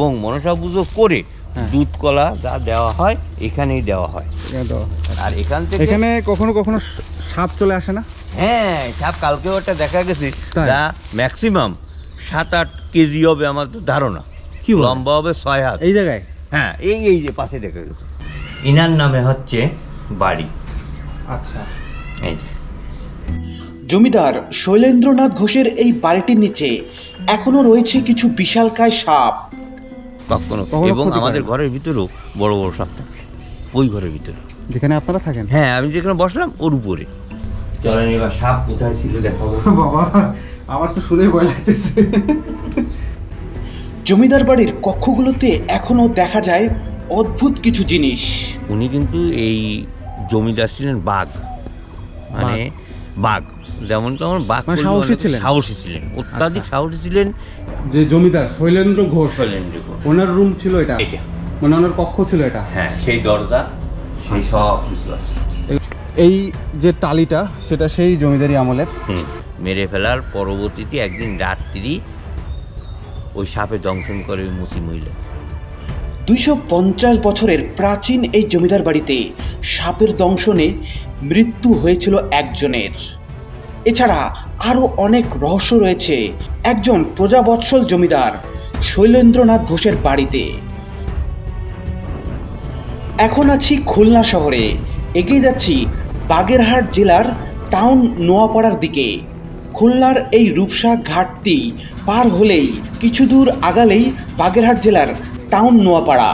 এবং মনসা পুজো করে দুধ কলা যা দেওয়া হয় এখানেই দেওয়া হয়। আর এখান থেকে এখানে কখনো কখনো সাপ চলে আসে না? হ্যাঁ, সাপ কালকেও একটা দেখা গেছে, যা ম্যাক্সিমাম 7-8 কেজি হবে আমার তো ধারণা, কি লম্বা হবে 6 হাত। এই জায়গায়? হ্যাঁ, এই যে পাশে দেখা গেছে। ইনার নামে হচ্ছে বাড়ি। আচ্ছা, এই যে জমিদার শৈলেন্দ্রনাথ ঘোষের এই বাড়িটির নিচে এখনো রয়েছে কিছু বিশালকায় সাপ। কখনো এবং আমাদের ঘরের ভিতরেও বড় বড় সাপ থাকে, ওই ঘরের ভিতরে যেখানে আপনারা থাকেন। হ্যাঁ, আমি যেখানে বসলাম ওর উপরে। চলেন এবার সাপ কোথায় ছিল দেখাবো। বাবা, আমার তো শুনে ভয় লাগতেছে। জমিদার বাড়ির কক্ষগুলোতে এখনো দেখা যায় অদ্ভুত কিছু জিনিস। উনি কিন্তু এই জমিদার ছিলেন বাঘ, মানে বাঘ যেমন তেমন বাঘ, সাহসী ছিলেন, অত্যাধিক সাহসী ছিলেন। যে জমিদার শৈলেন্দ্র ঘোষ, ওনার রুম ছিল এটা, মানে ওনার কক্ষ ছিল এটা। হ্যাঁ, সেই দরজা, সেই সব কিছু আছে। এই যে টালিটা, সেটা সেই জমিদারি আমলের। মেরে ফেলার পরবর্তীতে একদিন রাত্রি ওই সাপে দংশন করে ওই মুসি মহিলা। 250 বছরের প্রাচীন এই জমিদার বাড়িতে সাপের দংশনে মৃত্যু হয়েছিল একজনের। এছাড়া আরো অনেক রহস্য রয়েছে একজন প্রজাবৎসল জমিদার শৈলেন্দ্রনাথ ঘোষের বাড়িতে। এখন আছি খুলনা শহরে, এগিয়ে যাচ্ছি বাগেরহাট জেলার টাউন নোয়াপাড়ার দিকে। খুলনার এই রূপসা ঘাটটি পার হলেই কিছু দূর আগালেই বাগেরহাট জেলার টাউন নোয়াপাড়া।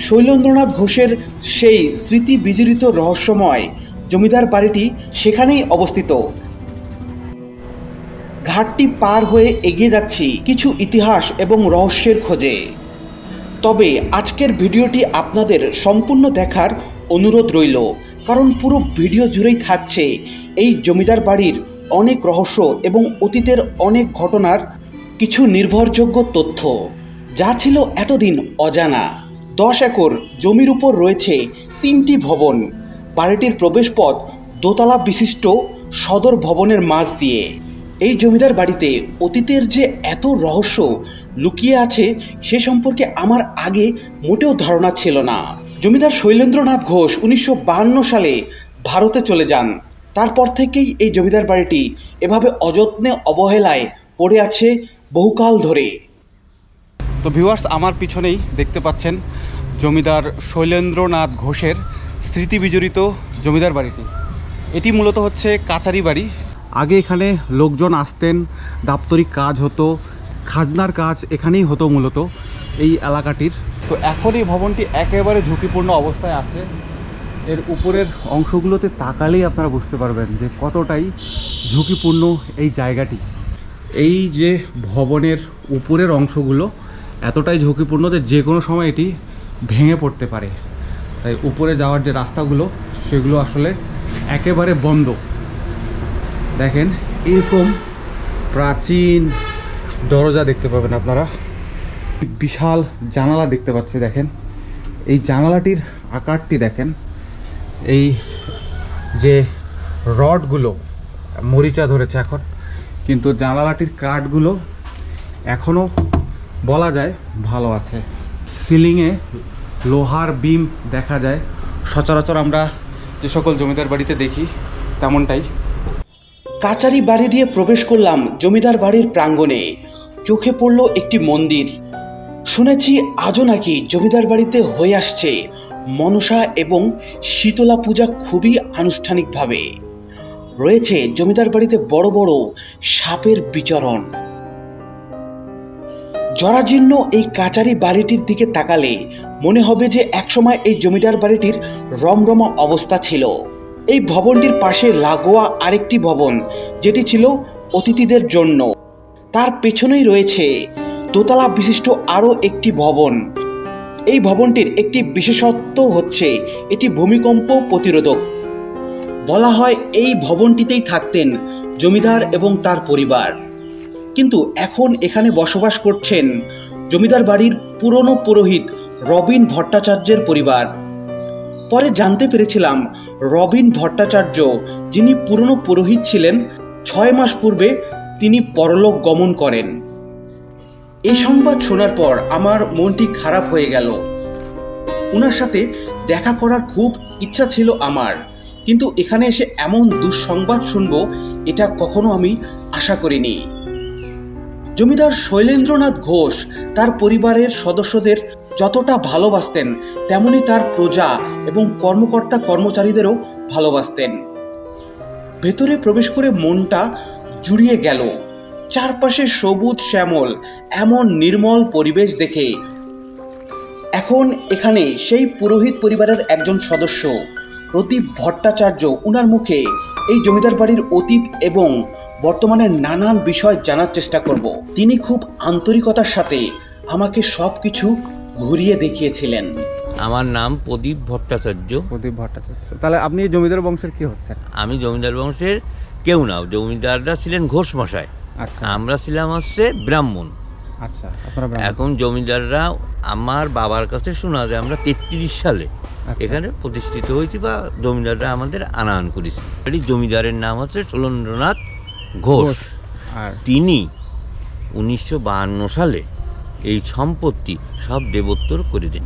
শৈলেন্দ্রনাথ ঘোষের সেই স্মৃতি বিজড়িত রহস্যময় জমিদার বাড়িটি সেখানেই অবস্থিত। ঘাটটি পার হয়ে এগিয়ে যাচ্ছি কিছু ইতিহাস এবং রহস্যের খোঁজে। তবে আজকের ভিডিওটি আপনাদের সম্পূর্ণ দেখার অনুরোধ রইল, কারণ পুরো ভিডিও জুড়েই থাকছে এই জমিদার বাড়ির অনেক রহস্য এবং অতীতের অনেক ঘটনার কিছু নির্ভরযোগ্য তথ্য, যা ছিল এতদিন অজানা। 10 একর জমির উপর রয়েছে 3টি ভবন। বাড়িটির প্রবেশপথ দোতলা বিশিষ্ট সদর ভবনের মাঝ দিয়ে। এই জমিদার বাড়িতে অতীতের যে এত রহস্য লুকিয়ে আছে সে সম্পর্কে আমার আগে মোটেও ধারণা ছিল না। জমিদার শৈলেন্দ্রনাথ ঘোষ 1952 সালে ভারতে চলে যান। তারপর থেকেই এই জমিদার বাড়িটি এভাবে অযত্নে অবহেলায় পড়ে আছে বহুকাল ধরে। তো ভিউয়ার্স, আমার পিছনেই দেখতে পাচ্ছেন জমিদার শৈলেন্দ্রনাথ ঘোষের স্মৃতি বিজড়িত জমিদার বাড়িটি। এটি মূলত হচ্ছে কাচারি বাড়ি। আগে এখানে লোকজন আসতেন, দাপ্তরিক কাজ হতো, খাজনার কাজ এখানেই হতো মূলত এই এলাকাটির। তো এখন এই ভবনটি একেবারে ঝুঁকিপূর্ণ অবস্থায় আছে। এর উপরের অংশগুলোতে তাকালেই আপনারা বুঝতে পারবেন যে কতটাই ঝুঁকিপূর্ণ এই জায়গাটি। এই যে ভবনের উপরের অংশগুলো এতটাই ঝুঁকিপূর্ণ যে কোনো সময় এটি ভেঙে পড়তে পারে। তাই উপরে যাওয়ার যে রাস্তাগুলো সেগুলো আসলে একেবারে বন্ধ। দেখেন, এরকম প্রাচীন দরজা দেখতে পাবেন আপনারা। বিশাল জানালা দেখতে পাচ্ছি। দেখেন এই জানালাটির আকারটি দেখেন। এই যে রডগুলো মরিচা ধরেছে এখন, কিন্তু জানালাটির কাঠগুলো এখনও বলা যায় ভালো আছে। সিলিংয়ে লোহার বিম দেখা যায়, সচরাচর আমরা যে সকল জমিদার বাড়িতে দেখি তেমনটাই। কাচারি বাড়ি দিয়ে প্রবেশ করলাম জমিদার বাড়ির প্রাঙ্গণে। চোখে পড়ল একটি মন্দির। শুনেছি আজও নাকি জমিদার বাড়িতে হয়ে আসছে মনসা এবং শীতলা পূজা খুবই আনুষ্ঠানিকভাবে। রয়েছে জমিদার বাড়িতে বড় বড় সাপের বিচরণ। জরাজীর্ণ এই কাচারি বাড়িটির দিকে তাকালে মনে হবে যে একসময় এই জমিদার বাড়িটির রমরমা অবস্থা ছিল। এই ভবনটির পাশে লাগোয়া আরেকটি ভবন, যেটি ছিল অতিথিদের জন্য। তার পেছনেই রয়েছে দোতলা বিশিষ্ট আরও একটি ভবন। এই ভবনটির একটি বিশেষত্ব হচ্ছে এটি ভূমিকম্প প্রতিরোধক। বলা হয় এই ভবনটিতেই থাকতেন জমিদার এবং তার পরিবার। কিন্তু এখন এখানে বসবাস করছেন জমিদার বাড়ির পুরনো পুরোহিত রবিন ভট্টাচার্যের পরিবার। পরে জানতে পেরেছিলাম রবিন ভট্টাচার্য, যিনি পুরনো পুরোহিত ছিলেন, 6 মাস পূর্বে তিনি পরলোক গমন করেন। এই সংবাদ শোনার পর আমার মনটি খারাপ হয়ে গেল। ওনার সাথে দেখা করার খুব ইচ্ছা ছিল আমার, কিন্তু এখানে এসে এমন দুঃসংবাদ শুনবো এটা কখনো আমি আশা করিনি। জমিদার শৈলেন্দ্রনাথ ঘোষ তার পরিবারের সদস্যদের যতটা ভালোবাসতেন তেমনি তার প্রজা এবং কর্মকর্তা কর্মচারীদেরও ভালোবাসতেন। ভেতরে প্রবেশ করে মনটা জুড়িয়ে গেল। চারপাশে সবুজ শ্যামল এমন নির্মল পরিবেশ দেখে। এখন এখানে সেই পুরোহিত পরিবারের একজন সদস্য প্রদীপ ভট্টাচার্য, উনার মুখে এই জমিদার বাড়ির অতীত এবং বর্তমানের নানান বিষয় জানার চেষ্টা করব। তিনি খুব আন্তরিকতার সাথে আমাকে সব কিছু ঘুরিয়ে দেখিয়েছিলেন। আমার নাম প্রদীপ ভট্টাচার্য। প্রদীপ ভট্টাচার্য। তাহলে আপনি জমিদার বংশের কি হচ্ছেন? আমি জমিদার বংশের কেউ না, জমিদাররা ছিলেন ঘোষ মশাই। আচ্ছা, আমরা ছিলাম হচ্ছে ব্রাহ্মণ। আচ্ছা, আপনারা এখন জমিদাররা আমার বাবার কাছে শোনা যায় আমরা 33 সালে আচ্ছা। এখানে প্রতিষ্ঠিত হয়েছি বা জমিদাররা আমাদের আনায়ন করেছে। জমিদারের নাম হচ্ছে শৈলেন্দ্রনাথ ঘোষ। আর তিনি 1952 সালে এই সম্পত্তি সব দেবোত্তর করে দেন।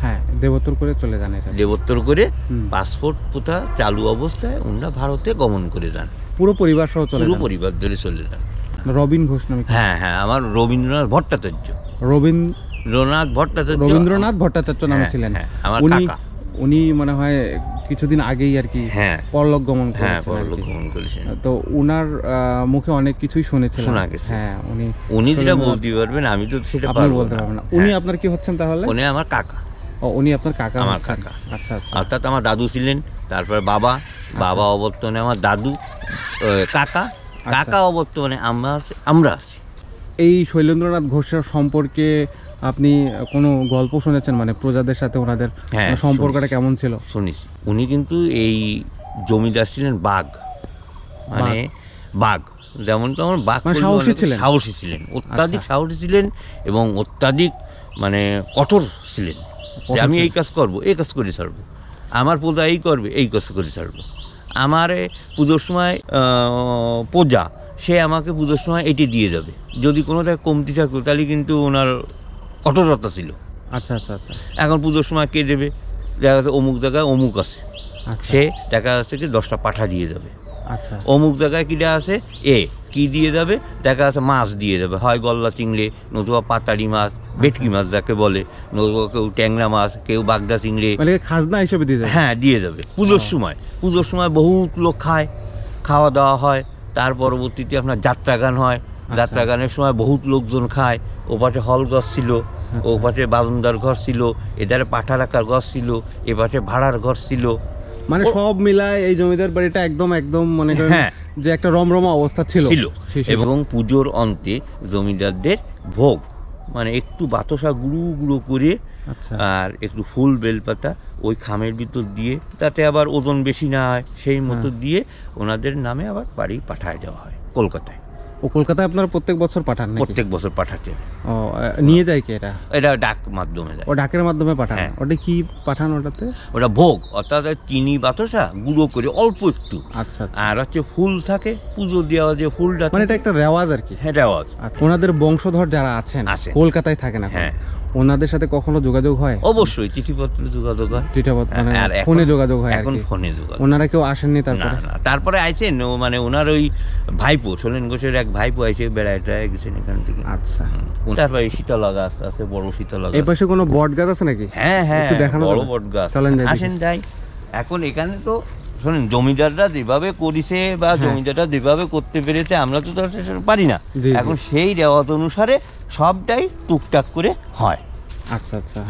হ্যাঁ, দেবোত্তর করে চলে যান। এটা দেবোত্তর করে পাসপোর্ট প্রথা চালু অবস্থায় ওনারা ভারতে গমন করে যান। পুরো পরিবার সহ চলে যান? পুরো পরিবার ধরে চলে যান। রবিন ঘোষ নামে? হ্যাঁ হ্যাঁ, আমার রবীন্দ্রনাথ ভট্টাচার্য। রবীন্দ্রনাথ ভট্টাচার্য নামে ছিলেন আমার কাকা। উনি মনে হয় কিছুদিন আগেই আর কি হ্যাঁ পরলোক গমন করেছেন। তো উনার মুখে অনেক কিছুই শুনেছিলাম। শোনা গেছে। হ্যাঁ, উনি যেটা বলতে পারবেন, আমি তো সেটা বলতে পারবো না। উনি আপনার কি হচ্ছেন তাহলে? উনি আমার কাকা। ও, উনি আপনার কাকা? আমার কাকা। আচ্ছা আচ্ছা। অর্থাৎ আমার দাদু ছিলেন, তারপর বাবা অবর্তমানে আমার দাদু, কাকা অবর্তমানে আমরা আছি। এই শৈলেন্দ্রনাথ ঘোষের সম্পর্কে আপনি কোনো গল্প শুনেছেন? মানে প্রজাদের সাথে ওনাদের সম্পর্কটা কেমন ছিল? শুনেছি। উনি কিন্তু এই জমিদার ছিলেন বাঘ, মানে বাঘ যেমন তেমন বাঘ, সাহসী ছিলেন, অত্যাধিক সাহসী ছিলেন এবং অত্যাধিক মানে কঠোর ছিলেন। আমি এই কাজ করবো, এই কাজ করে ছাড়বো, আমার প্রজা এই করবে, এই কাজ করে ছাড়বো। আমার পুজোর সময় প্রজা সে আমাকে পুজোর সময় এটি দিয়ে যাবে, যদি কোনো জায়গায় কমতি থাকতো তাহলে কিন্তু ওনার কঠোরতা ছিল। আচ্ছা আচ্ছা আচ্ছা। এখন পুজোর সময় কে দেবে, দেখা যাচ্ছে অমুক জায়গায় অমুক আছে, সে দেখা যাচ্ছে কি 10টা পাঠা দিয়ে যাবে। আচ্ছা। অমুক জায়গায় কিটা আছে কি দিয়ে যাবে, দেখা যাচ্ছে মাছ দিয়ে যাবে, হয় গলদা চিংড়ি, নতুবা পাতাড়ি মাছ, ভেটকি মাছ যাকে বলে, নতুবা কেউ ট্যাংরা মাছ, কেউ বাগদা চিংড়ি, খাজনা হিসেবে দিয়ে যাবে। হ্যাঁ, দিয়ে যাবে পুজোর সময় বহুত লোক খায়, খাওয়া দাওয়া হয়। তার পরবর্তীতে আপনার যাত্রাগান হয়, যাত্রাগানের সময় বহুত লোকজন খায়। ও পাশে হল ঘর ছিল, ও পাশে বাজনদার ঘর ছিল, এধারে পাঠা রাখার ঘর ছিল, এ পাশে ভাড়ার ঘর ছিল। মানে সব মিলায় এই জমিদার বাড়িটা একদম মনে করেন যে একটা রমরমা অবস্থা ছিল। এবং পুজোর অন্তে জমিদারদের ভোগ মানে একটু বাতাসা গুঁড়ো গুঁড়ো করে আর একটু ফুল বেলপাতা ওই খামের ভিতর দিয়ে, তাতে আবার ওজন বেশি না হয় সেই মতো দিয়ে ওনাদের নামে আবার বাড়ি পাঠায় দেওয়া হয় কলকাতায়। ও, কলকাতায় আপনারা প্রত্যেক বছর পাঠান? প্রত্যেক বছর পাঠাতে। ও, নিয়ে যায় কি এটা? এটা ডাক মাধ্যমে যায়। ও, ডাকের মাধ্যমে পাঠান। ওটা কি পাঠান ওটাতে? ওটা ভোগ, অর্থাৎ চিনি বাতাসা গুঁড়ো করে অল্প একটু। আচ্ছা। আর হচ্ছে ফুল থাকে, পুজো দেওয়া যে ফুলটা, মানে এটা একটা রেওয়াজ আর কি। হ্যাঁ, রেওয়াজ। ওনাদের বংশধর যারা আছেন কলকাতায় থাকেন, হ্যাঁ, ওনাদের সাথে কখনো যোগাযোগ হয়? অবশ্যই, চিঠিপত্র যোগাযোগ হয়, ফোনে যোগাযোগ হয়। এখন ফোনে যোগাযোগ। ওনারা কেউ আসেননি তারপরে আইছেন, মানে ওনার ওই ভাইপো, শৈলেন ঘোষের এক ভাইপো আইছে, বেড়াইটা গেছেন এখান থেকে। আচ্ছা। তারপরে শীতলা গাছ আছে, বড় শীতলা গাছ। এই পাশে কোনো বট গাছ আছে নাকি? হ্যাঁ হ্যাঁ, বড় বট গাছ। আসেন যাই। এখন এখানে তো শোনেন, জমিদাররা যেভাবে করেছে বা জমিদাররা যেভাবে করতে পেরেছে আমরা তো পারি না। এখন সেই রেওয়াজ অনুসারে সবটাই টুকটাক করে হয়। আচ্ছা আচ্ছা।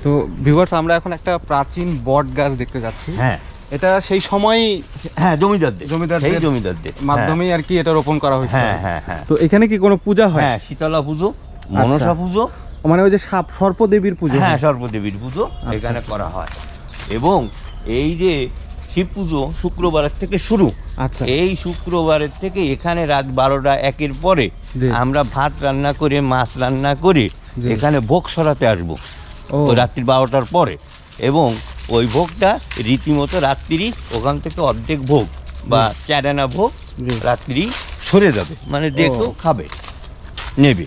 তো ভিউয়ার্স, আমরা এখন একটা প্রাচীন বট গাছ দেখতে যাচ্ছি। হ্যাঁ, এটা সেই সময় জমিদারদের মাধ্যমেই আর কি এটা রোপণ করা হয়েছে। হ্যাঁ হ্যাঁ হ্যাঁ। তো এখানে কি কোনো পূজা হয়? হ্যাঁ, শীতলা পুজো, মনসা পুজো, মানে ওই যে সর্পদেবীর পুজো। হ্যাঁ, সর্পদেবীর পুজো এখানে করা হয়। এবং এই যে শিব পুজো শুক্রবারের থেকে শুরু। আচ্ছা। এই শুক্রবারের থেকে এখানে রাত 12টা 1-এর পরে আমরা ভাত রান্না করে, মাছ রান্না করে এখানে ভোগ সরাতে আসবো রাত্রি 12টার পরে। এবং ওই ভোগটা রীতিমতো রাত্রি ওখান থেকে অর্ধেক ভোগ বা 4 আনা ভোগ রাত্রি সরে যাবে, মানে যে কেউ খাবে নেবে।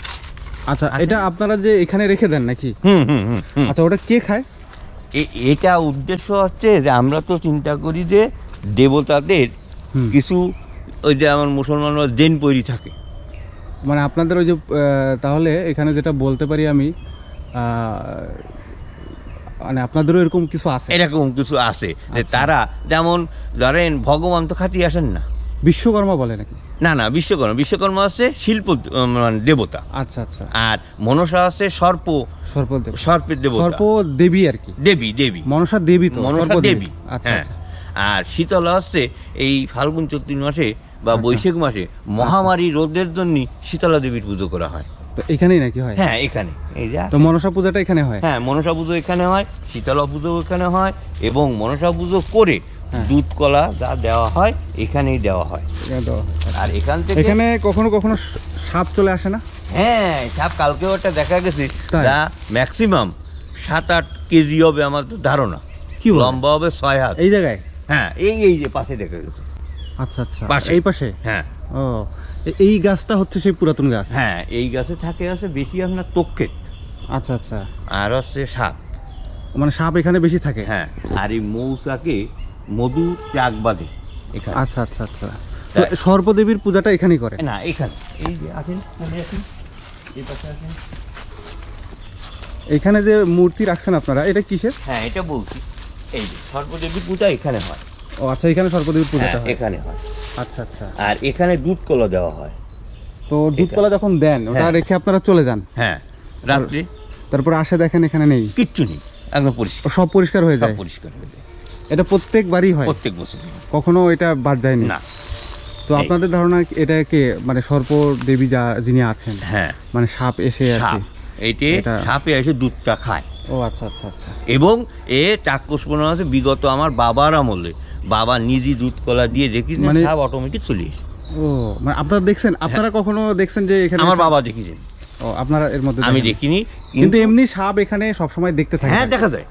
আচ্ছা, এটা আপনারা যে এখানে রেখে দেন নাকি? আচ্ছা, ওটা কে খায়? এটা উদ্দেশ্য হচ্ছে যে আমরা তো চিন্তা করি যে দেবতাদের কিছু, ওই যে আমার মুসলমানরা জেন পৈরি থাকে, মানে আপনাদের ওই যে তাহলে এখানে যেটা বলতে পারি আমি, মানে আপনাদেরও এরকম কিছু আছে? এরকম কিছু আছে যে তারা, যেমন ধরেন ভগবান তো খাতি আসেন না, বিশ্বকর্মা বলে নাকি? না না, বিশ্বকর্মা হচ্ছে শিল্প মানে দেবতা। আচ্ছা আচ্ছা। আর মনসা হচ্ছে সর্পের দেবতা, সর্প দেবী আর কি। দেবী মনসা দেবী, তো মনসা দেবী। আচ্ছা। আর শীতলা হচ্ছে এই ফাল্গুন চৈত্র মাসে বা বৈশাখ মাসে মহামারী রোদের জন্য শীতলা দেবীর পুজো করা হয়। তো এখানেই নাকি হয়? হ্যাঁ, এখানে। এই যে তো মনসা পূজাটা এখানে হয়? হ্যাঁ, মনসা পুজো এখানে হয়, শীতলা পুজো এখানে হয়, এবং মনসা পুজো করে দুধ কলা যা দেওয়া হয় এখানেই দেওয়া হয়। আর এখান থেকে এখানে কখনো কখনো সাপ চলে আসে না? হ্যাঁ, সাপ কালকেও একটা দেখা গেছে, যা ম্যাক্সিমাম 7-8 কেজি হবে আমার তো ধারণা, কি লম্বা হবে 6 হাত। এই জায়গায়? হ্যাঁ, এই যে পাশে দেখা গেছে। আচ্ছা আচ্ছা, এই পাশে? হ্যাঁ। ও, এই গাছটা হচ্ছে সেই পুরাতন গাছ? হ্যাঁ, এই গাছে থাকে আছে বেশি আপনার তক্ষেত। আচ্ছা আচ্ছা। আর হচ্ছে সাপ, মানে সাপ এখানে বেশি থাকে? হ্যাঁ। আর এই মৌচাকে মধু চাক বাঁধে এখানে। আচ্ছা আচ্ছা আচ্ছা। সর্পদেবীর পূজাটা এখানেই করে? না, এখানে। এই যে আসেন, এই পাশে আসেন। এখানে যে মূর্তি রাখছেন আপনারা, এটা কিসের? হ্যাঁ, এটা বলছি, এই যে সর্পদেবীর পূজা এখানে হয়। ও আচ্ছা, এখানে সর্পদেবীর পূজাটা হয়? এখানে হয়। আচ্ছা আচ্ছা। আর এখানে দুধ কলা দেওয়া হয়। তো দুধ কলা যখন দেন, ওটা রেখে আপনারা চলে যান? হ্যাঁ, রাত্রে। তারপর আসে দেখেন এখানে নেই, কিচ্ছু নেই, একদম পরিষ্কার, সব পরিষ্কার হয়ে যায়? পরিষ্কার হয়ে যায়। এটা প্রত্যেকবারই হয়? প্রত্যেক বছর। কখনো এটা বাদ যায়নি? না। তো আপনাদের ধারণা এটাকে মানে সর্প দেবী যিনি আছেন, হ্যাঁ, মানে সাপ এসে আর কি, এইটা সাপে এসে দুধটা খায়। ও আচ্ছা আচ্ছা আচ্ছা। এবং চাক্ষুষ প্রমাণ আছে, বিগত আমার বাবার আমলে বাবা নিজে দুধ কলা দিয়ে দেখি, মানে সাপ অটোমেটিক চলে এসে। ও, মানে আপনারা দেখছেন? আপনারা কখনো দেখছেন যে এখানে? আমার বাবা দেখিছেন। ও, আপনারা এর মধ্যে? আমি দেখিনি, কিন্তু এমনি সাপ এখানে সবসময় দেখতে থাকে? হ্যাঁ, দেখা যায়।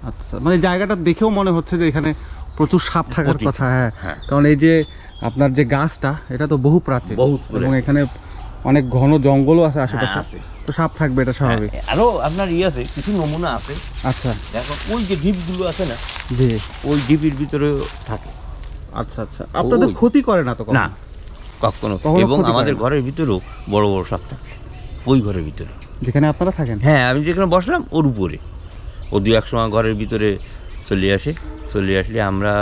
আচ্ছা, মানে জায়গাটা দেখেও মনে হচ্ছে যে এখানে প্রচুর সাপ থাকার কথা। হ্যাঁ, কারণ এই যে আপনার যে গাছটা, এটা তো বহু প্রাচীন, এবং এখানে অনেক ঘন জঙ্গলও আছে আশেপাশে, তো সাপ থাকবে, এটা স্বাভাবিক। আরো আপনার আছে, কিছু নমুনা আছে। আচ্ছা, দেখো ওই যে দ্বীপগুলো আছে না, জি, ওই দ্বীপের ভিতরে থাকে। আচ্ছা আচ্ছা। আপনাদের ক্ষতি করে না তো? না, কখনো। এবং আমাদের ঘরের ভিতরেও বড় বড় সাপ থাকে, ওই ঘরের ভিতরে যেখানে আপনারা থাকেন? হ্যাঁ, আমি যেখানে বসলাম ওর উপরে, ও 2-1 সময় ঘরের ভিতরে চলে আসলে আমরা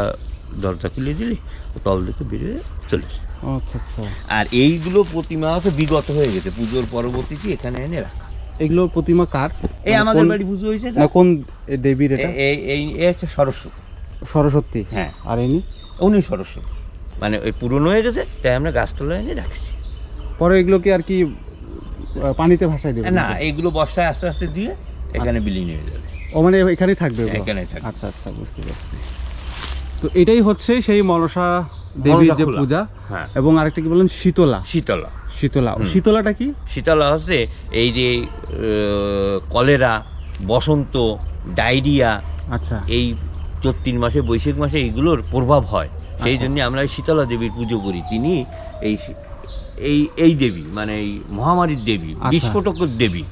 দরজা খুলে দিলি, তল দিকে বেরিয়ে চলে আসে। আচ্ছা আচ্ছা। আর এইগুলো প্রতিমা আছে, বিগত হয়ে গেছে, পুজোর পরবর্তীতে এখানে এনে রাখা। এগুলোর প্রতিমা কার? এই আমাদের বাড়ি পুজো হয়েছে না, কোন দেবীর এটা? এই হচ্ছে সরস্বতী। সরস্বতী? হ্যাঁ। আর উনি সরস্বতী, মানে ওই পুরনো হয়ে গেছে, তাই আমরা গাছতলা এনে রাখছি। পরে এগুলো কি আর কি পানিতে ভাসাই দেবে? না, এইগুলো বর্ষায় আস্তে আস্তে দিয়ে এখানে বিলীন হয়ে যাবে। ও, মানে এখানেই থাকবে? এখানেই থাকবে। আচ্ছা আচ্ছা, বুঝতে পারছি। তো এটাই হচ্ছে সেই মনসা দেবীর যে পূজা। এবং আরেকটা কি বলেন? শীতলাটা কি? শীতলা হচ্ছে এই যে কলেরা, বসন্ত, ডায়রিয়া, আচ্ছা, এই 3 মাসে, বৈশাখ মাসে এইগুলোর প্রভাব হয়। সেই জন্য আমরা শীতলা দেবীর পুজো করি। তিনি এই দেবী, মানে এই মহামারীর দেবী, বিস্ফোটকের দেবী।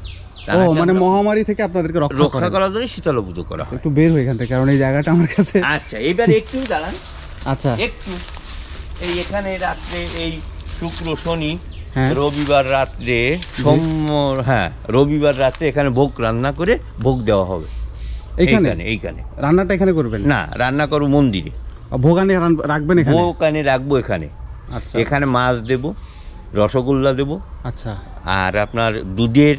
মানে মহামারী থেকে আপনাদেরকে রক্ষা করার জন্য শীতলা পুজো করা হয়। একটু বের হই এখান থেকে, কারণ এই জায়গাটা আমার কাছে। আচ্ছা, এবার একটু দাঁড়ান। আচ্ছা, একটু এই এখানে রাত্রে, এই শুক্র, শনি, রবিবার রাত্রে, রবিবার রাত্রে এখানে ভোগ রান্না করে ভোগ দেওয়া হবে। এইখানে রান্নাটা এখানে করবেন? না, রান্না করবো মন্দিরে। ভোগানে রাখবেন এখানে? ভোগানে রাখবো এখানে। আচ্ছা, এখানে মাছ দেব, রসগোল্লা দেব। আচ্ছা, আর আপনার দুধের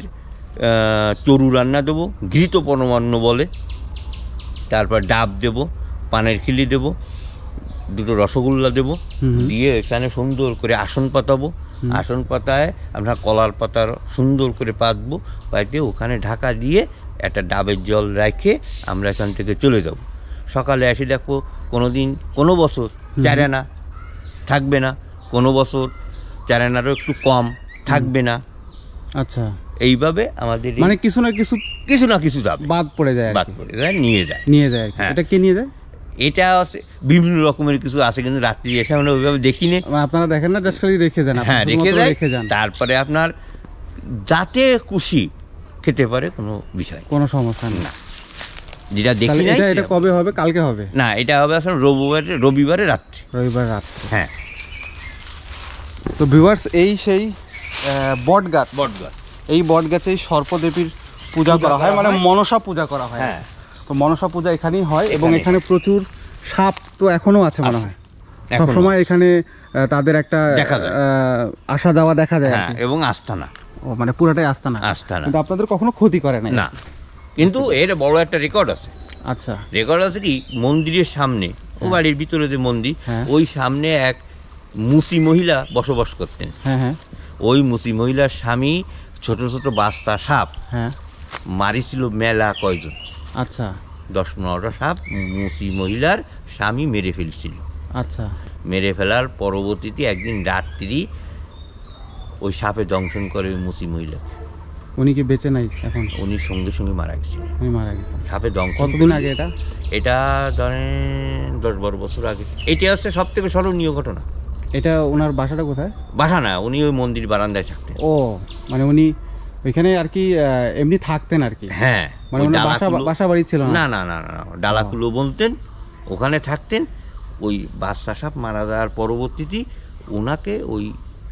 চরু রান্না দেবো, ঘৃত পরমান্ন বলে। তারপর ডাব দেব, পানের খিলি দেব, 2টো রসগোল্লা দেব, দিয়ে এখানে সুন্দর করে আসন পাতাবো। আসন পাতায় আমরা কলার পাতার সুন্দর করে পাতবো, পাইতে ওখানে ঢাকা দিয়ে একটা ডাবের জল রেখে আমরা এখান থেকে চলে যাব। সকালে এসে দেখো, কোনো বছর 4 আনা থাকবে না, কোনো বছর 4 আনারও একটু কম থাকবে না। আচ্ছা, এইভাবে আমাদের মানে কিছু না কিছু যাবে, বাদ পড়ে যায়, নিয়ে যায়। এটা কে নিয়ে যায়? এটা বিভিন্ন রকমের কিছু আছে, কিন্তু রাত্রি এসে আমরা ওইভাবে দেখিনি। আপনারা দেখেন না, জাস্ট খালি রেখে যান? হ্যাঁ, রেখে যান। তারপরে আপনার যাতে খুশি খেতে পারে, কোনো বিষয়, কোনো সমস্যা নেই। না, যেটা দেখি না। এটা কবে হবে? কালকে হবে না, এটা হবে আসলে রবিবারে রাত্রে। রবিবার রাত্রে, হ্যাঁ। তো ভিউয়ার্স, এই সেই বট গাছ, এই বট গাছেই সর্পদেবীর পূজা করা হয়, মানে মনসা পূজা করা হয়। হ্যাঁ, তো মনসা পূজা এখানেই হয় এবং এখানে প্রচুর সাপ তো এখনো আছে মনে হয়, সবসময় এখানে তাদের একটা আসা যাওয়া দেখা যায় এবং আস্তানা, ও মানে পুরাটাই আস্তানা। কিন্তু আপনাদের কখনো ক্ষতি করে না? কিন্তু এর বড় একটা রেকর্ড আছে। আচ্ছা, রেকর্ড আছে কি, মন্দিরের সামনে, ও বাড়ির ভিতরে যে মন্দির, ওই সামনে এক মুসি মহিলা বসবাস করতেন। হ্যাঁ, ওই মুসি মহিলার স্বামী ছোট ছোট বাচ্চা সাপ মারিছিল মেলা কয়জন। আচ্ছা, 10-15টা সাপ মুসি মহিলার স্বামী মেরে ফেলছিল। আচ্ছা, মেরে ফেলার পরবর্তীতে একদিন রাত্রি ওই সাপে দংশন করে ওই মুসি মহিলাকে। উনি কি বেঁচে নাই এখন? উনি সঙ্গে সঙ্গে মারা গেছেন। মারা গেছেন সাপে দংশন। কতদিন আগে এটা? এটা ধরেন 10-12 বছর আগে। এটা হচ্ছে সব থেকে স্মরণীয় ঘটনা। এটা ওনার বাসাটা কোথায়? বাসা না, উনি ওই মন্দির বারান্দায় থাকতেন। ও মানে উনি ওইখানে আর কি এমনি থাকতেন আর কি? হ্যাঁ, মানে ওনার বাসা বাড়ি ছিল না? না, ডালাকুলো বলতেন, ওখানে থাকতেন। ওই বাচ্চা সাপ মারা যাওয়ার পরবর্তীতে ওনাকে ওই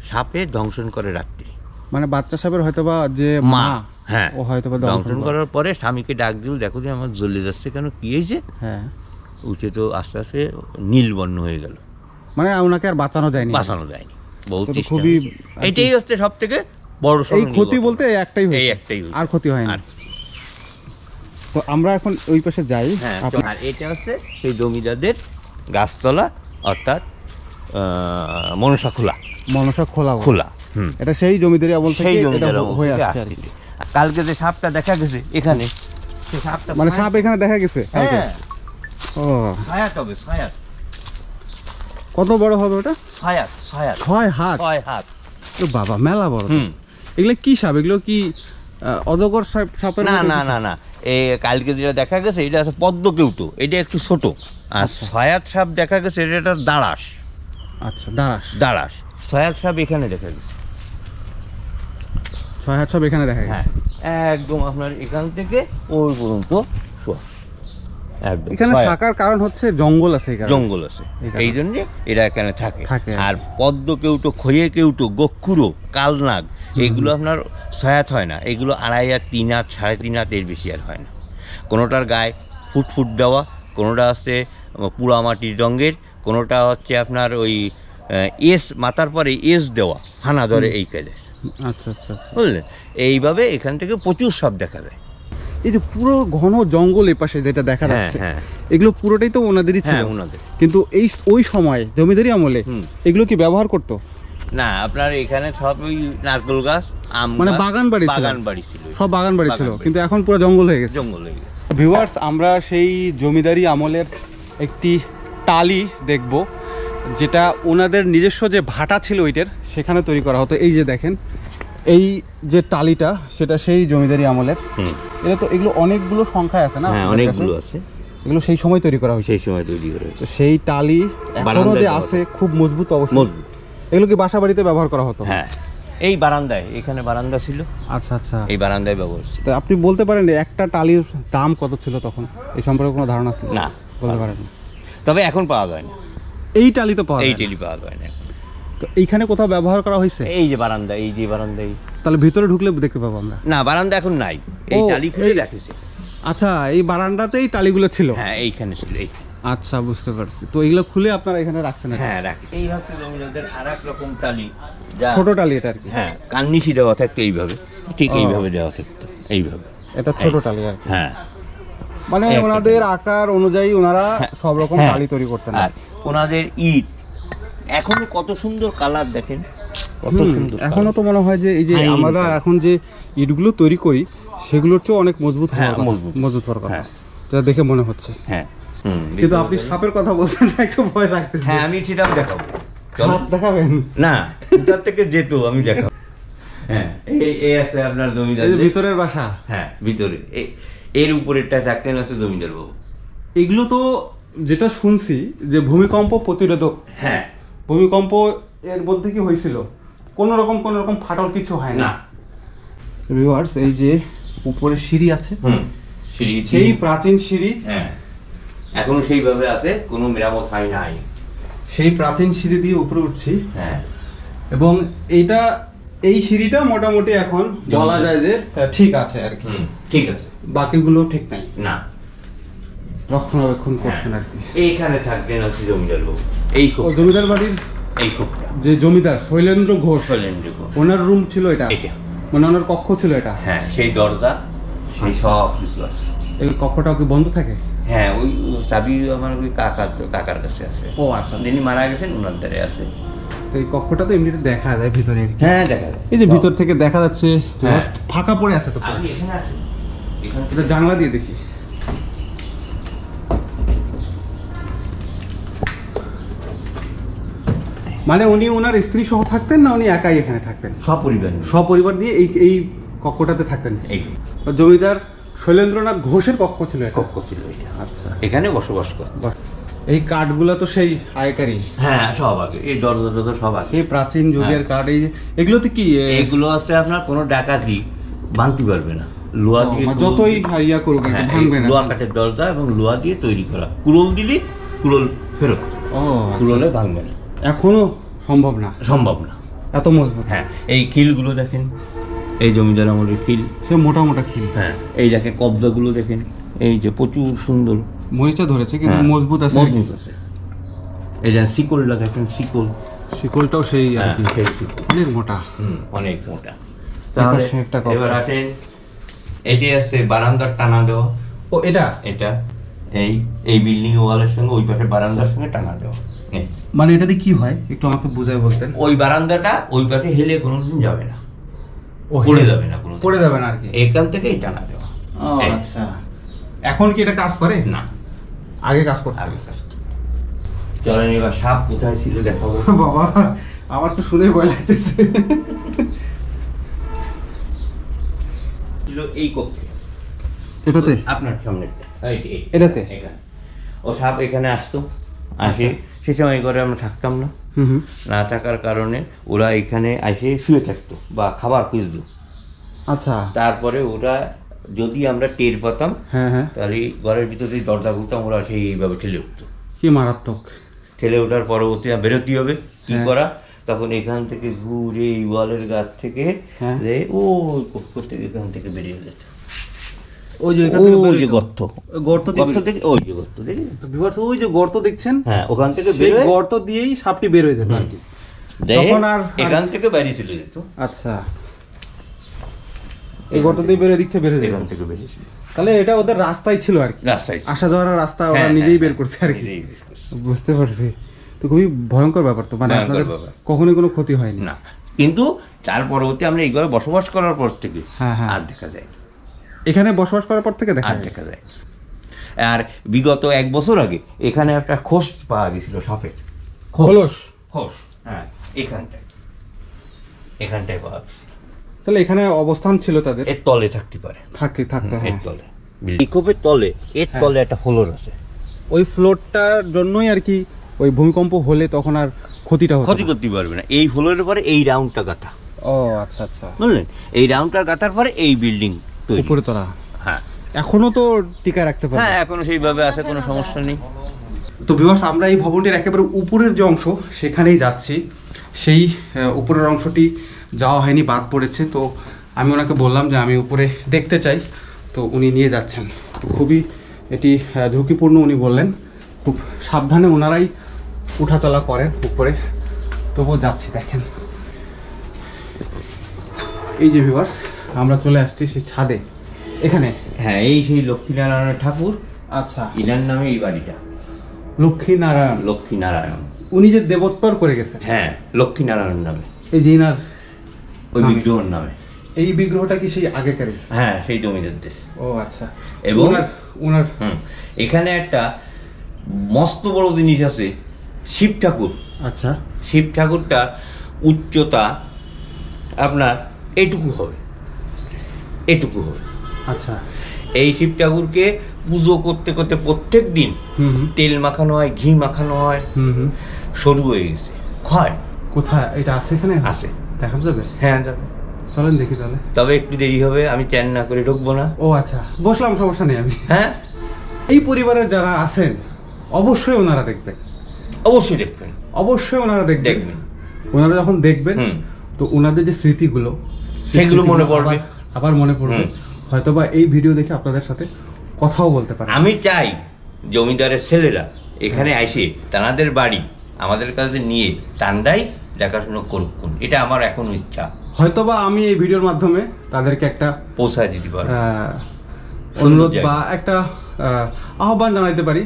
সাপে দংশন করে রাত্রি। মানে বাচ্চা সাপের হয়তোবা যে মা, হ্যাঁ, ও হয়তোবা দংশন করার পরে স্বামীকে ডাক দিল, দেখো যে আমার জ্বলে যাচ্ছে কেন, কি হয়েছে? হ্যাঁ, উঠে তো আস্তে আস্তে নীল বর্ণ হয়ে গেল। মানে ওনাকে আর বাঁচানো যায়নি? বহুত খুবই। এটাই হচ্ছে সব থেকে বড় ক্ষতি বলতে একটাই, আর ক্ষতি হয় না। তো আমরা এখন ওই পাশে যাই। আর এটা হচ্ছে সেই জমিদারদের গাছতলা, অর্থাৎ মনসা খোলা। এটা সেই জমিদারি আমল থেকে হয়ে আসছে আর কি। কালকে যে সাপটা দেখা গেছে এখানে, মানে সাপ এখানে দেখা গেছে? ও, ছায়াত। কত বড় হবে ওটা? ছায়াত 6 হাত। ও বাবা, মেলা বড়। এগুলো কি সাপ? এগুলো কি অজগর সাপের? না, এই কালকে যেটা দেখা গেছে এটা আছে পদ্মকেউটো, এটা একটু ছোট। আর ছায়াত সাপ দেখা গেছে এটা দাঁড়াস। আচ্ছা, দাঁড়াস। ছায়াত সাপ এখানে দেখা গেছে। 6 হাত সাপ এখানে দেখা গেছে? হ্যাঁ, একদম আপনার এখান থেকে ওই পর্যন্ত এখানে থাকার কারণ হচ্ছে জঙ্গল আছে, এই জন্য এরা এখানে থাকে। আর পদ্মকেউটো, খয়ে কেউটো, গক্ষুরো, কালনাগ, এগুলো আপনার 6 হাত হয় না, এগুলো 2.5 হাত, 3 হাত, 3.5 হাত, এর বেশি আর হয় না। কোনোটার গায়ে ফুট দেওয়া, কোনোটা হচ্ছে পুরামাটির রঙের, কোনোটা হচ্ছে আপনার ওই এস মাথার পরে এস দেওয়া, হানা ধরে এই কাজে। আচ্ছা, বুঝলেন? এইভাবে এখান থেকে প্রচুর সাপ দেখা যায়। এই যে পুরো ঘন জঙ্গল এই পাশে যেটা দেখা যাচ্ছে, এগুলো পুরোটাই তো ওনাদেরই ছিল? কিন্তু ওই সময় জমিদারি আমলে এগুলো কি ব্যবহার করতো? না, আপনার এখানে সব ওই নারকেল গাছ, আম, মানে বাগান বাড়ি ছিল, সব বাগান বাড়ি ছিল। কিন্তু এখন পুরো জঙ্গল হয়ে গেছে। ভিউয়ার্স, আমরা সেই জমিদারি আমলের একটি টালি দেখব, যেটা ওনাদের নিজস্ব যে ভাটা ছিল ওইটার, সেখানে তৈরি করা হতো। এই যে দেখেন, এই যে টালিটা, সেটা সেই জমিদারি আমলের। এটা তো এগুলো অনেকগুলো সংখ্যায় আছে না? অনেকগুলো আছে। এগুলো সেই সময় তৈরি করা হয়েছে? তো সেই টালি এখনো যে আছে, খুব মজবুত অবশ্যই। এগুলো কি বাসা বাড়িতে ব্যবহার করা হতো? হ্যাঁ, এই বারান্দায়, এখানে বারান্দা ছিল। আচ্ছা, এই বারান্দায় ব্যবহার ছিল। তো আপনি বলতে পারেন একটা টালির দাম কত ছিল তখন? এই সম্পর্কে কোনো ধারণা আছে? না, বলতে পারেন না। তবে এখন পাওয়া যায় না। এই টালি তো পাওয়া যায়? এই টালি পাওয়া যায় না। তো এইখানে কোথাও ব্যবহার করা হয়েছে? এই যে বারান্দা, তাহলে ভিতরে ঢুকলে দেখতে পাবো আমরা? না, বারান্দা এখন নাই, এই টালি খুলে রাখেছে। আচ্ছা, এই বারান্দাতেই টালিগুলো ছিল? হ্যাঁ, এইখানে ছিল। আচ্ছা, বুঝতে পারছি। তো এগুলো খুলে আপনারা এখানে রাখছেন? হ্যাঁ, রাখি। এই হচ্ছে জমিদারদের আরেক রকম টালি, ছোট টালি এটা আর কি। হ্যাঁ, কান্নিশি দেওয়া থাকতো এইভাবে, ঠিক এইভাবে দেওয়া থাকতো, এইভাবে। এটা ছোট টালি আর কি। হ্যাঁ, মানে ওনাদের আকার অনুযায়ী ওনারা সব রকম টালি তৈরি করতেন। আর ওনাদের ইট এখনো কত সুন্দর কালার দেখেন, কত সুন্দর। এখনো তো মনে হয় যে এই যে আমরা এখন যে ইটগুলো তৈরি করি, সেগুলোর চেয়ে অনেক মজবুত হওয়ার কথা, যেটা দেখে মনে হচ্ছে। হ্যাঁ, কিন্তু আপনি সাপের কথা বলছেন, একটু ভয় লাগতেছে। হ্যাঁ, আমি সেটাও দেখাবো। সাপ দেখাবেন? না, তার থেকে যেত আমি দেখাবো। হ্যাঁ, এই আছে আপনার জমিদার ভিতরের বাসা। হ্যাঁ, ভিতরে এর উপরেরটা চাকতেন আছে জমিদার বাবু। এগুলো তো যেটা শুনছি যে ভূমিকম্প প্রতিরোধক। হ্যাঁ, ভূমিকম্প এর মধ্যে কি হয়েছিল? কোন রকম ফাটল কিছু হয় না? ভিউয়ার্স এই যে উপরে সিঁড়ি আছে, সিঁড়ি সেই প্রাচীন সিঁড়ি, হ্যাঁ এখনো সেইভাবে আছে, কোনো মেরামত হয় নাই। সেই প্রাচীন সিঁড়ি দিয়ে উপরে উঠছি। হ্যাঁ এবং এইটা এই সিঁড়িটা মোটামুটি এখন বলা যায় যে ঠিক আছে আর কি, ঠিক আছে, বাকিগুলো ঠিক নাই, না রক্ষণাবেক্ষণ করছেন আর কি। এইখানে থাকবেন হচ্ছে জমিদার বাবু, এই জমিদার বাড়ির এই খোপটা, যে জমিদার শৈলেন্দ্র ঘোষ, শৈলেন্দ্র ঘোষ, ওনার রুম ছিল এটা, এটা মানে ওনার কক্ষ ছিল এটা। হ্যাঁ সেই দরজা, সেই সব কিছু আছে। এই কক্ষটা কি বন্ধ থাকে? হ্যাঁ ওই চাবি আমার ওই কাকার কাছে আছে। ও আচ্ছা, যিনি মারা গেছেন ওনার দ্বারে আছে। তো এই কক্ষটা তো এমনিতে দেখা যায় ভিতরে, হ্যাঁ দেখা যায়, এই যে ভিতর থেকে দেখা যাচ্ছে ফাঁকা পড়ে আছে। তো আপনি এখানে আসেন, এখানে এটা জানলা দিয়ে দেখি। মানে উনি ওনার স্ত্রী সহ থাকতেন না উনি একাই এখানে থাকতেন? সপরিবার, সপরিবার দিয়ে এই কক্ষটাতে থাকতেন। এই জমিদার শৈলেন্দ্রনাথ ঘোষের কক্ষ ছিল এটা? কক্ষ ছিল এটা। আচ্ছা, এখানে বসবাস করত। এই কাঠগুলো তো সেই আগেকারই? হ্যাঁ সব আগে, এই দরজা টরজা সব আগে, সেই প্রাচীন যুগের কাঠ। এই এগুলোতে কি, এগুলো আছে আপনার কোনো ডাকাতি ভাঙতে পারবে না, লোহা দিয়ে যতই ইয়া করুক ভাঙবে না। লোহা কাঠের দরজা এবং লোহা দিয়ে তৈরি করা, কুড়োল দিলে কুড়োল ফেরত, ও কুড়োলে ভাঙবে না, এখনো সম্ভব না, সম্ভব না, এত মজবুত। হ্যাঁ এই খিলগুলো দেখেন, এই জমিদার আমলের খিল, সে মোটা মোটা খিল। হ্যাঁ এই দেখেন কবজাগুলো দেখেন, এই যে প্রচুর সুন্দর, মরিচা ধরেছে কিন্তু মজবুত আছে, মজবুত আছে। এই যে শিকলটা দেখেন, শিকলটাও সেই আর কি, সেই শিকল অনেক মোটা, অনেক মোটা। তাহলে এবার আসেন, এটি আছে বারান্দার টানা দেওয়া। ও এটা এটা এই বিল্ডিং ওয়ালের সঙ্গে ওই পাশে বারান্দার সঙ্গে টানা দেওয়া। মানে এটাতে কি হয় একটু আমাকে বুঝাই বলতেন? ওই বারান্দাটা ওই পাশে হেলে কোনোদিন যাবে না, পড়ে যাবে না, কোনো পড়ে যাবে না আর কি, এখান থেকেই টানা দেওয়া। আচ্ছা, এখন কি এটা কাজ করে? না, আগে কাজ করতে। আগে কাজ। চলেন এবার সাপ কোথায় ছিল দেখাবো। বাবা আমার তো শুনে ভয় লাগতেছে। ছিল এই কক্ষে, এটাতে? আপনার সামনে এটাতে? ও সাপ এখানে আসতো, আসে সে সময় করে আমরা থাকতাম না, না থাকার কারণে ওরা এখানে এসে শুয়ে থাকতো বা খাবার খুঁজতো। আচ্ছা, তারপরে ওরা যদি আমরা টের পেতাম, হ্যাঁ হ্যাঁ, তাহলে ঘরের ভিতরে দরজা খুলতাম, ওরা সেই এইভাবে ঠেলে উঠতো। কি মারাত্মক! ঠেলে ওঠার পরবর্তী বেরোতে হবে, কি করা, তখন এখান থেকে ঘুরে এই ওয়ালের গাছ থেকে ওই কক্ষ থেকে এখান থেকে বেরিয়ে যেত। ওই যে গর্ত, থেকে ওই যে গর্ত দেখি, ওই যে গর্ত দেখছেন, হ্যাঁ ওখান থেকে গর্ত দিয়েই সাপটি বের হয়ে যেত আর কি, তখন আর এখান থেকে বাইরে চলে যেত। আচ্ছা, এই গর্ত দিয়ে বের দিক থেকে বের হয়ে যেত, এখান থেকে বেরিয়ে। তাহলে এটা ওদের রাস্তাই ছিল আর কি, রাস্তায় আসা যাওয়ার রাস্তা ওরা নিজেই বের করছে আর কি। বুঝতে পারছি, তো খুবই ভয়ঙ্কর ব্যাপার তো, মানে আপনাদের কখনোই কোনো ক্ষতি হয়নি না, কিন্তু তার পরবর্তী আমরা এই ঘরে বসবাস করার পর থেকে আর দেখা যায়, এখানে বসবাস করার পর থেকে দেখা যায়। আর বিগত 1 বছর আগে এখানে একটা খোস পাওয়া গেছিল, সাপের খোস, হ্যাঁ এখানটায় পাওয়া গেছে। তাহলে এখানে অবস্থান ছিল তাদের, এর তলে থাকতে পারে, থাকতে এর তলে, বিক্ষোভের তলে, এর তলে একটা ফ্লোর আছে, ওই ফ্লোরটার জন্যই আর কি ওই ভূমিকম্প হলে তখন আর ক্ষতি করতে পারবে না। এই ফ্লোরের পরে এই রাউন্ডটা গাঁথা। ও আচ্ছা আচ্ছা, বুঝলেন, এই রাউন্ডটা গাঁথার পরে এই বিল্ডিং উপরে তোলা। হ্যাঁ এখনো তো টিকা রাখতে পারে? হ্যাঁ এখনো সেইভাবে আছে, কোনো সমস্যা নেই। তো ভিউয়ার্স, আমরা এই ভবনটির একেবারে উপরের যে অংশ সেখানেই যাচ্ছি। সেই উপরের অংশটি যাওয়া হয়নি, বাদ পড়েছে। তো আমি ওনাকে বললাম যে আমি উপরে দেখতে চাই, তো উনি নিয়ে যাচ্ছেন। তো খুবই এটি ঝুঁকিপূর্ণ উনি বললেন, খুব সাবধানে ওনারাই উঠাচলা করেন উপরে, তবুও যাচ্ছি। দেখেন এই যে ভিউয়ার্স, আমরা চলে আসছি সেই ছাদে এখানে। হ্যাঁ এই সেই লক্ষ্মীনারায়ণ ঠাকুর, আচ্ছা ইনার নামে এই বাড়িটা লক্ষ্মীনারায়ণ, উনি যে দেবোত্তর করে গেছেন। হ্যাঁ লক্ষ্মীনারায়ণ নামে, এই যে ইনার ওই বিগ্রহের নামে। এই বিগ্রহটা কি সেই আগেকারই? হ্যাঁ সেই জমিদারদের। ও আচ্ছা। এবং ওনার এখানে একটা মস্ত বড় জিনিস আছে, শিব ঠাকুর। আচ্ছা, শিব ঠাকুরটা উচ্চতা আপনার এটুকু হবে। আচ্ছা, এই শিব ঠাকুরকে পুজো করতে করতে প্রত্যেক দিন তেল মাখানো হয়, ঘি মাখানো হয়, সরু হয়ে গেছে, ক্ষয়। কোথায় এটা আছে? এখানে আছে, দেখা যাবে? হ্যাঁ যাবে। চলেন দেখি তাহলে। তবে একটু দেরি হবে, আমি চ্যান না করে ঢুকবো না। ও আচ্ছা, বসলাম, সমস্যা নেই আমি। হ্যাঁ, এই পরিবারের যারা আছেন অবশ্যই ওনারা দেখবেন, অবশ্যই দেখবেন, অবশ্যই ওনারা দেখবেন। ওনারা যখন দেখবেন তো ওনাদের যে স্মৃতিগুলো সেগুলো মনে পড়বে, আবার মনে পড়বে, হয়তোবা এই ভিডিও দেখে আপনাদের সাথে কথাও বলতে পারে। আমি চাই জমিদারের ছেলেরা এখানে আসে তাদের বাড়ি আমাদের কাছে নিয়ে টান্ডাই দেখাশোনা করুক, এটা আমার এখন ইচ্ছা। হয়তোবা আমি এই ভিডিওর মাধ্যমে তাদেরকে একটা পৌঁছায় দিতে পারি, অনুরোধ বা একটা আহ্বান জানাইতে পারি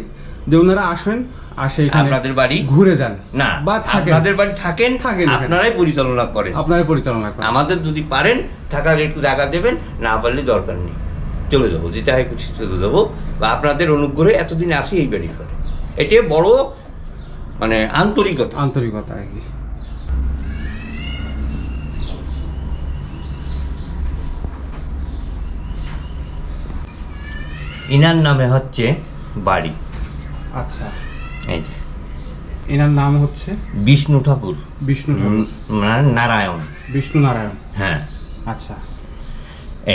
যে ওনারা আসেন, আসে আপনাদের বাড়ি ঘুরে যান, না বা আপনাদের বাড়ি থাকেন, আপনারাই পরিচালনা করেন, আপনারাই পরিচালনা করেন। আমাদের যদি পারেন থাকার একটু জায়গা দেবেন, না পারলে দরকার নেই, চলে যাবো, যেটা হয় খুশি চলে যাবো, বা আপনাদের অনুগ্রহে এতদিন আসি এই বাড়ি করে, এটা বড় মানে আন্তরিকতা আর কি। ইনার নামে হচ্ছে বাড়ি। আচ্ছা, এই যে এনার নাম হচ্ছে বিষ্ণু ঠাকুর, নারায়ণ, বিষ্ণু নারায়ণ। হ্যাঁ, আচ্ছা,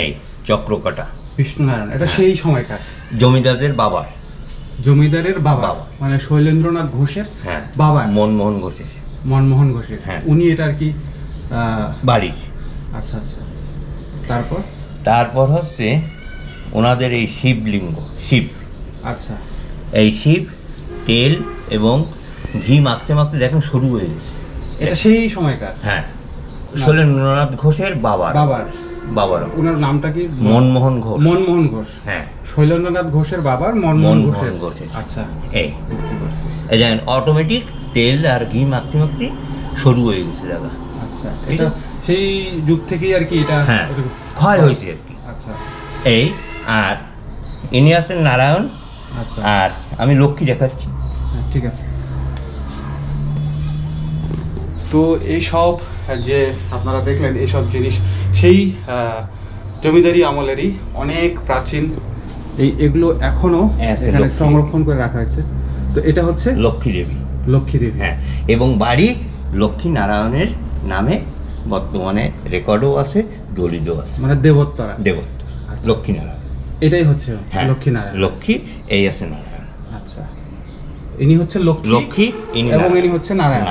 এই চক্রকাটা বিষ্ণু নারায়ণ, এটা সেই সময়কার জমিদারের বাবা, মানে শৈলেন্দ্রনাথ ঘোষের বাবা, মনমোহন ঘোষের। হ্যাঁ, উনি এটা আর কি বাড়ি। আচ্ছা আচ্ছা, তারপর হচ্ছে ওনাদের এই শিবলিঙ্গ, শিব। আচ্ছা, এই শিব তেল এবং ঘি মাখতে মাখতে দেখেন শুরু হয়ে গেছে, এটা সেই সময়কার। হ্যাঁ, শৈলেন্দ্রনাথ ঘোষের বাবার। ওনার নামটা কি? মনমোহন ঘোষ। হ্যাঁ, শৈলেন্দ্রনাথ ঘোষের বাবার মনমোহন ঘোষ। আচ্ছা, এই বুঝতে পারছি, এই যে অটোমেটিক তেল আর ঘি মাখতে মাখতে শুরু হয়ে গেছে দাদা। আচ্ছা, এটা সেই যুগ থেকেই আর কি এটা ক্ষয় হয়েছে আর কি। আচ্ছা, এই আর ইনি আছেন নারায়ণ। আচ্ছা, আর আমি লক্ষ্মী দেখাচ্ছি। ঠিক আছে। তো এই সব যে আপনারা দেখলেন, এইসব জিনিস সেই জমিদারি আমলেরই, অনেক প্রাচীন। এগুলো এখনো এখানে সংরক্ষণ করে রাখা হয়েছে। তো এটা হচ্ছে লক্ষ্মী দেবী। হ্যাঁ, এবং বাড়ি লক্ষ্মী নারায়ণের নামে বর্তমানে রেকর্ডও আছে, দলিত আছে, মানে দেবোত্তরা। লক্ষ্মী নারায়ণ এটাই হচ্ছে লক্ষ্মী নারায়ণ। লক্ষ্মী, এই আছে নারায়ণ। আচ্ছা, ইনি হচ্ছে লক্ষ্মী এবং ইনি হচ্ছে নারায়ণ।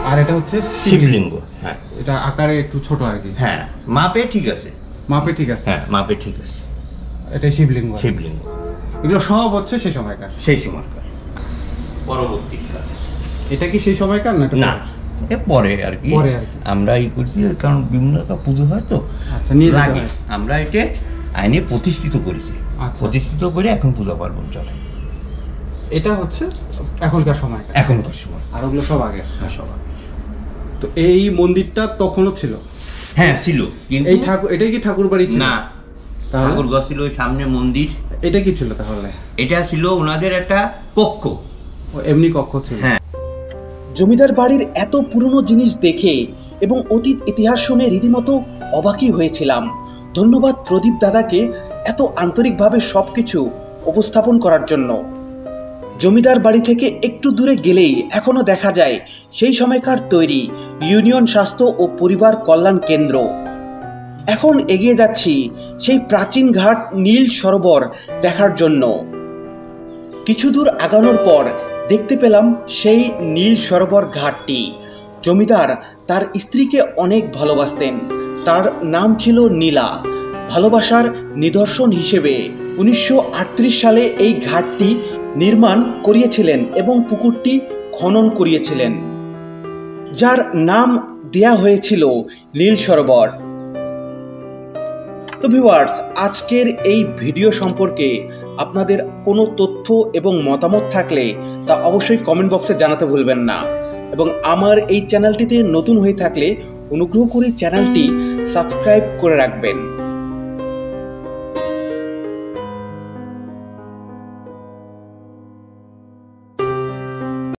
আর এটা হচ্ছে শিবলিঙ্গ। হ্যাঁ, এটা আকারে একটু ছোট আর কি। হ্যাঁ, মাপে ঠিক আছে। হ্যাঁ, মাপে ঠিক আছে। এটা শিবলিঙ্গ। এগুলো সব হচ্ছে সেই সময়কার। পরবর্তী কাল। এটা কি সেই সময়কার না? পরে আর কি আমরা এই করছি, কারণ বিভিন্ন পুজো হয় তো। আচ্ছা, আমরা এটা আইনে প্রতিষ্ঠিত করেছি। প্রতিষ্ঠিত করে এখন পূজা পার্বণ চলে। এটা হচ্ছে এখনকার সময়। আর ওগুলো সব আগে। হ্যাঁ, সব আগে। তো এই মন্দিরটা তখনও ছিল? হ্যাঁ, ছিল। কিন্তু এই ঠাকুর, এটাই কি ঠাকুর বাড়ি ছিল? না, ঠাকুর ঘর ছিল সামনে মন্দির। এটা কি ছিল তাহলে? এটা ছিল ওনাদের একটা কক্ষ। এমনি কক্ষ ছিল। হ্যাঁ। জমিদার বাড়ির এত পুরনো জিনিস দেখে এবং অতীত ইতিহাস শুনে রীতিমতো অবাকই হয়েছিলাম। ধন্যবাদ প্রদীপ দাদাকে এত আন্তরিকভাবে সবকিছু উপস্থাপন করার জন্য। জমিদার বাড়ি থেকে একটু দূরে গেলেই এখনো দেখা যায় সেই সময়কার তৈরি ইউনিয়ন স্বাস্থ্য ও পরিবার কল্যাণ কেন্দ্র। এখন এগিয়ে যাচ্ছি সেই প্রাচীন ঘাট নীল সরোবর দেখার জন্য। কিছু দূর আগানোর পর দেখতে পেলাম সেই নীল সরোবর ঘাটটি। জমিদার তার স্ত্রীকে অনেক ভালোবাসতেন। তার নাম ছিল নীলা। ভালোবাসার নিদর্শন হিসেবে 1938 সালে এই ঘাটটি নির্মাণ করিয়েছিলেন এবং পুকুরটি খনন করিয়েছিলেন, যার নাম দেয়া হয়েছিল নীল সরোবর। তো ভিউয়ার্স, আজকের এই ভিডিও সম্পর্কে আপনাদের কোনো তথ্য এবং মতামত থাকলে তা অবশ্যই কমেন্ট বক্সে জানাতে ভুলবেন না। এবং আমার এই চ্যানেলটিতে নতুন হয়ে থাকলে অনুগ্রহ করে চ্যানেলটি সাবস্ক্রাইব করে রাখবেন।